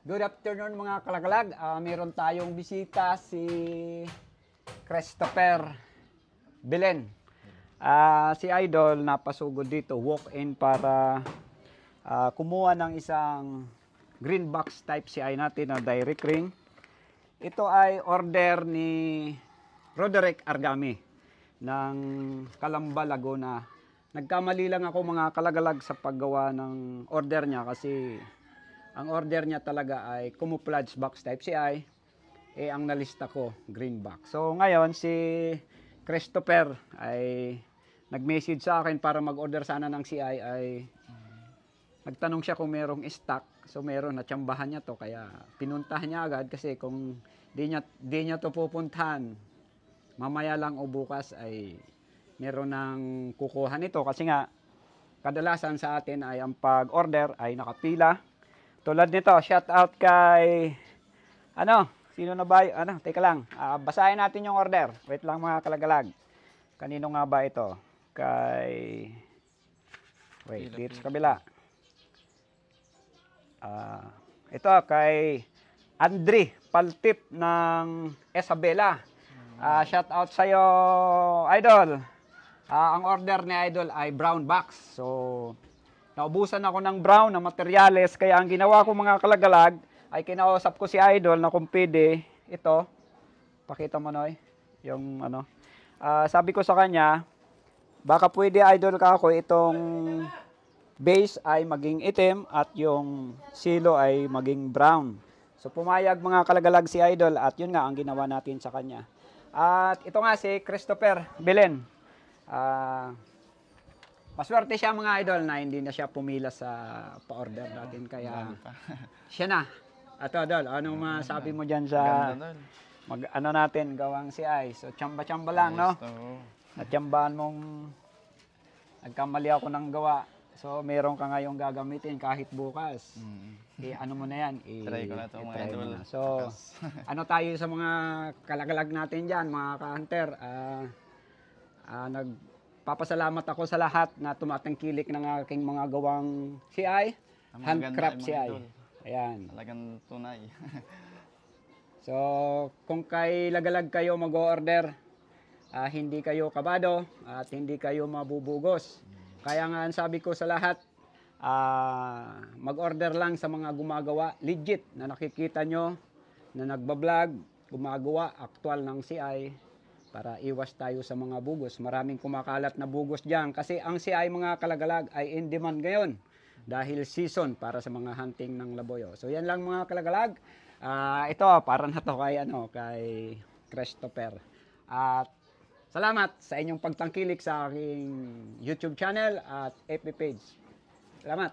Good afternoon mga kalagalag. Meron tayong bisita si Christopher Belen. Si Idol napasugod dito, walk-in para kumuha ng isang green box type CI natin na direct ring. Ito ay order ni Roderick Argami ng Calamba, Laguna. Nagkamali lang ako mga kalagalag sa paggawa ng order niya kasi ang order niya talaga ay camouflage box type CI. Ang nalista ko, green box. So ngayon si Christopher ay nag-message sa akin para mag-order sana ng CI ay nagtanong siya kung merong stock. So meron, natsambahan niya to kaya pinuntahan niya agad kasi kung di niya to pupuntahan mamaya lang o bukas ay meron ng kukuha nito kasi nga kadalasan sa atin ay ang pag-order ay nakapila. Tulad nito, shout out kay sino na ba? Teka lang. Basahin natin yung order. Wait lang mga kalagalag. Kanino nga ba ito? Dito sa kabila. Ito kay Andre Paltip ng Isabela. Shout out sa iyo, Idol. Ang order ni Idol ay brown box. So naubusan ako ng brown na materyales, kaya ang ginawa ko mga kalagalag ay kinausap ko si Idol na kung pwede ito. Pakita mo Noy, yung sabi ko sa kanya, baka pwede Idol ka ako itong base ay maging itim at yung silo ay maging brown. So pumayag mga kalagalag si Idol at yun nga ang ginawa natin sa kanya. At ito nga si Christopher Belen. Maswerte siya mga idol na hindi na siya pumila sa pa-order natin kaya siya na. At Idol, anong masabi mo dyan sa natin gawang CI? So tsamba-tsamba lang, no? Natsambahan mong nagkamali ako ng gawa. So meron ka ngayong gagamitin kahit bukas. Ano mo na yan? Try ko na ito mga idol. So tayo sa mga kalagalag natin dyan, mga ka-hunter. Papasalamat ako sa lahat na tumatangkilik ng aking mga gawang CI, handcraft CI. Ayan. Talagang tunay. So, kung kay lagalag kayo mag-order, hindi kayo kabado at hindi kayo mabubugos. Kaya nga sabi ko sa lahat, mag-order lang sa mga gumagawa, legit na nakikita nyo na nagbablog, gumagawa, aktual ng CI. Para iwas tayo sa mga bugos. Maraming kumakalat na bugos dyan. Kasi ang CI mga kalagalag ay in demand ngayon. Dahil season para sa mga hunting ng laboyo. So yan lang mga kalagalag. Ito para na to kay Christopher. At salamat sa inyong pagtangkilik sa aking YouTube channel at FB page. Salamat.